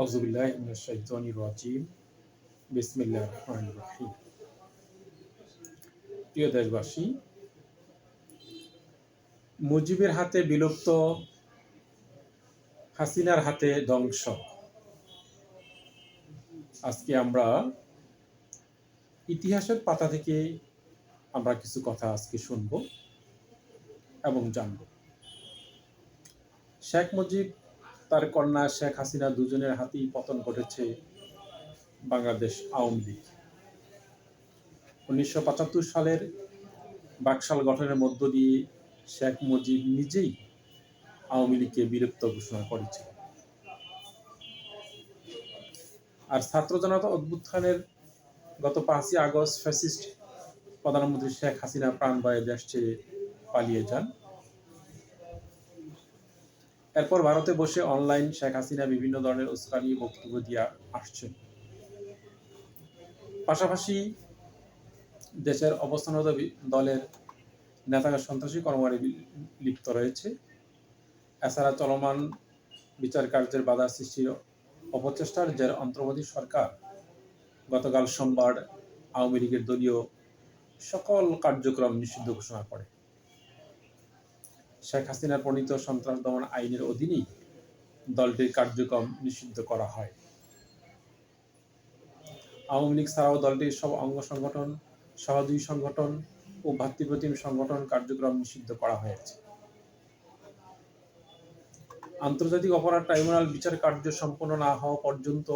আউযুবিল্লাহি মিনাশ শাইতানির রাজিম। বিসমিল্লাহির রহমানির রহিম। প্রিয় দেশবাসী, মুজিবের হাতে বিলুপ্ত, হাসিনার হাতে ধ্বংস। আজকে আমরা ইতিহাসের পাতা থেকে আমরা কিছু কথা আজকে শুনব এবং জানব। শেখ মুজিব, তার কন্যা শেখ হাসিনা দুজনের হাতেই পতন ঘটেছে বাংলাদেশ আওয়ামী লীগ। 1975 সালের বাকশাল গঠনের মধ্য দিয়ে শেখ মুজিব নিজেই আওয়ামী লীগকে বিলুপ্ত ঘোষণা করেছিল। আর ছাত্র জনতা অভ্যুত্থানের গত 5ই আগস্ট ফ্যাসিস্ট প্রধানমন্ত্রী শেখ হাসিনা প্রাণ ভয়ে দেশ ছেড়ে পালিয়ে যান। এরপর ভারতে বসে অনলাইন শেখ হাসিনা বিভিন্ন ধরনের উস্কানি বক্তব্য দিয়ে আসছেন। পাশাপাশি দেশের অবস্থানরত দলের নেতারা সন্ত্রাসী কর্মকাণ্ডে লিপ্ত রয়েছে। এছাড়া চলমান বিচার কার্যের বাধা সৃষ্টির অপচেষ্টার জের অন্তর্বর্তী সরকার গতকাল সোমবার আওয়ামী লীগের দলীয় সকল কার্যক্রম নিষিদ্ধ ঘোষণা করে। শেখ হাসিনার প্রণীত সন্ত্রাস দমন আইনের অধীনেই দলটির কার্যক্রম নিষিদ্ধ করা হয়। আওয়ামী লীগ ছাড়াও দলটির সব অঙ্গ সংগঠন, সহযোগী সংগঠন ও ভাতৃপ্রতিম সংগঠন কার্যক্রম নিষিদ্ধ করা হয়েছে। আন্তর্জাতিক অপরাধ ট্রাইব্যুনাল বিচার কার্য সম্পন্ন না হওয়া পর্যন্ত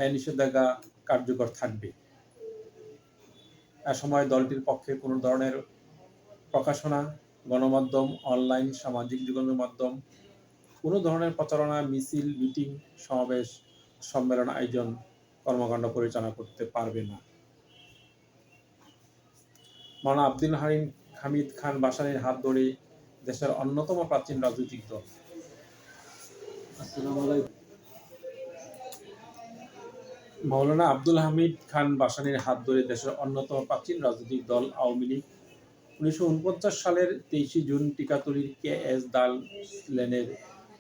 এই নিষেধাজ্ঞা কার্যকর থাকবে। এ সময় দলটির পক্ষে কোনো ধরনের প্রকাশনা, গণমাধ্যম, অনলাইন, সামাজিক যোগাযোগ মাধ্যম, কোনো ধরনের প্রচারণা, মিছিল, মিটিং, সমাবেশ, সম্মেলন আয়োজন, কর্মকাণ্ড পরিচালনা করতে পারবে না। মাওলানা আব্দুল হামিদ খান ভাসানীর হাত ধরে দেশের অন্যতম প্রাচীন রাজনৈতিক দল মাওলানা আব্দুল হামিদ খান ভাসানীর হাত ধরে দেশের অন্যতম প্রাচীন রাজনৈতিক দল আওয়ামী লীগ 1949 সালের 23 জুন টিকাতলীর KS দাল লেনের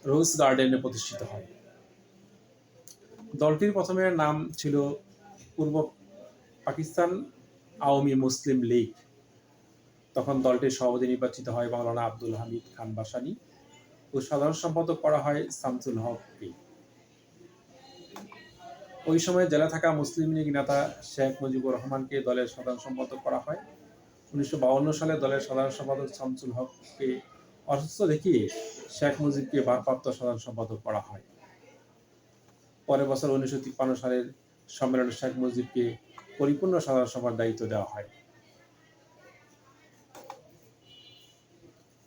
রোজ গার্ডেনে প্রতিষ্ঠিত হয়। দলটির প্রথমে নাম ছিল পূর্ব পাকিস্তান আওয়ামী মুসলিম লীগ। তখন দলটির সভাপতি নির্বাচিত হয় মাওলানা আব্দুল হামিদ খান ভাসানী ও সাধারণ সম্পাদক করা হয় শামসুল হককে। ওই সময় জেলা থাকা মুসলিম লীগ নেতা শেখ মুজিবুর রহমানকে দলের সাধারণ সম্পাদক করা হয়। 1952 সালে দলের সাধারণ সম্পাদক শামসুল হককে অসুস্থ দেখিয়ে শেখ মুজিবকে ভারপ্রাপ্ত সাধারণ সম্পাদক করা হয়। পরের বছর 1953 সালের সম্মেলনে শেখ মুজিবকে পরিপূর্ণ সাধারণ সম্পাদকের দায়িত্ব দেওয়া হয়।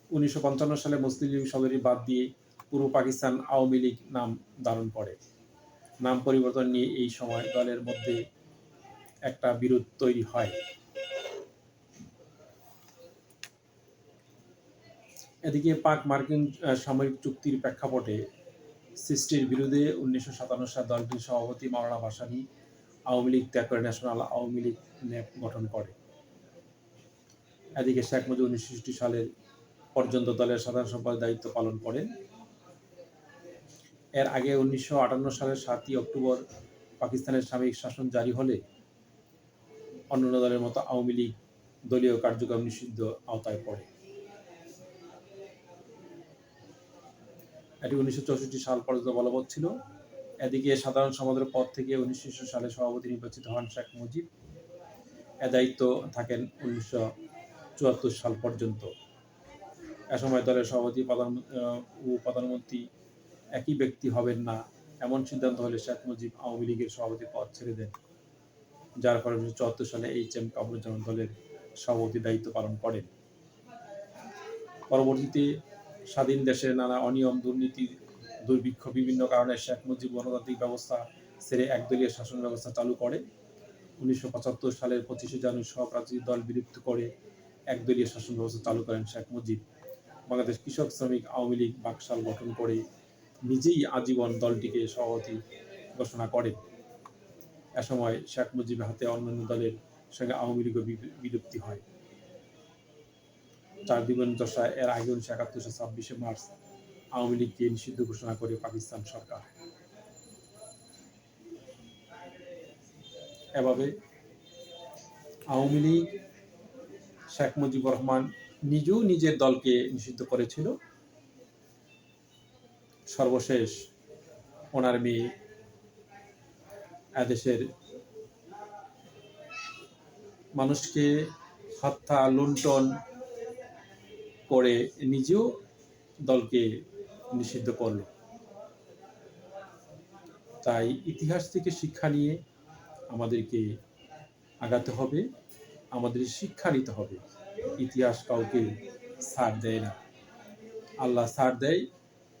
1955 সালে মুসলিম লীগ শব্দটি বাদ দিয়ে পূর্ব পাকিস্তান আওয়ামী লীগ নাম ধারণ করে। নাম পরিবর্তন নিয়ে এই সময় দলের মধ্যে একটা বিরোধ তৈরি হয়। এদিকে পাক মার্কিন সামরিক চুক্তির প্রেক্ষাপটে সৃষ্টির বিরুদ্ধে 1957 সালে দলটির সভাপতি মাওলানা ভাসানী আওয়ামী লীগ ত্যাগ করে ন্যাশনাল আওয়ামী লীগ ন্যাপ গঠন করে। এদিকে শেখ মুজিব 1966 সালের পর্যন্ত দলের সাধারণ সম্পাদকের দায়িত্ব পালন করেন। এর আগে 1958 সালের 7ই অক্টোবর পাকিস্তানের সামরিক শাসন জারি হলে অন্যান্য দলের মতো আওয়ামী লীগ দলীয় কার্যক্রম নিষিদ্ধ আওতায় পড়ে। এটি 1964 সাল পর্যন্ত বলবৎ ছিল। এদিকে সাধারণ সম্পাদকের পদ থেকে 1960 সালে সভাপতি নির্বাচিত হন শেখ মুজিব। এ দায়িত্ব থাকেন 1974 সাল পর্যন্ত। এ সময় দলের সভাপতি ও প্রধানমন্ত্রী একই ব্যক্তি হবেন না এমন সিদ্ধান্ত হলে শেখ মুজিব আওয়ামী লীগের সভাপতি পদ ছেড়ে দেন, যার ফলে 1974 সালে HM কামরুজ্জামান দলের সভাপতি দায়িত্ব পালন করেন। পরবর্তীতে স্বাধীন দেশের নানা অনিয়ম, দুর্নীতি, দুর্ভিক্ষ, বিভিন্ন কারণে শেখ মুজিব গণতান্ত্রিক ব্যবস্থা ছেড়ে একদলীয় শাসন ব্যবস্থা চালু করে। 1975 সালের 25শে জানুয়ারি সব রাজনৈতিক দল বিলুপ্ত করে একদলীয় শাসন ব্যবস্থা চালু করেন শেখ মুজিব। বাংলাদেশ কৃষক শ্রমিক আওয়ামী লীগ বাকশাল গঠন করে নিজেই আজীবন দলটিকে সভাপতি ঘোষণা করেন। এ সময় শেখ মুজিবের হাতে অন্যান্য দলের সঙ্গে আওয়ামী লীগও বিলুপ্তি হয়। 4 দিবসে এর আগে 1971 সালের 26শে মার্চ আওয়ামী লীগকে নিষিদ্ধ ঘোষণা করে পাকিস্তান সরকার। এভাবে আওয়ামী লীগ, শেখ মুজিবুর রহমান নিজেও নিজের দলকে নিষিদ্ধ করেছিল। সর্বশেষ ওনার মেয়ে এদেশের মানুষকে হত্যা লুণ্ঠন করে নিজেও দলকে নিষিদ্ধ করল। তাই ইতিহাস থেকে শিক্ষা নিয়ে আমাদেরকে আগাতে হবে, আমাদের শিক্ষা নিতে হবে। ইতিহাস কাউকে ছাড় দেয় না, আল্লাহ ছাড় দেয়,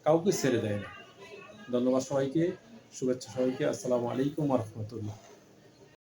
কাউকে ছেড়ে দেয় না। ধন্যবাদ সবাইকে, শুভেচ্ছা সবাইকে। আসসালামু আলাইকুম ওয়া রাহমাতুল্লাহ।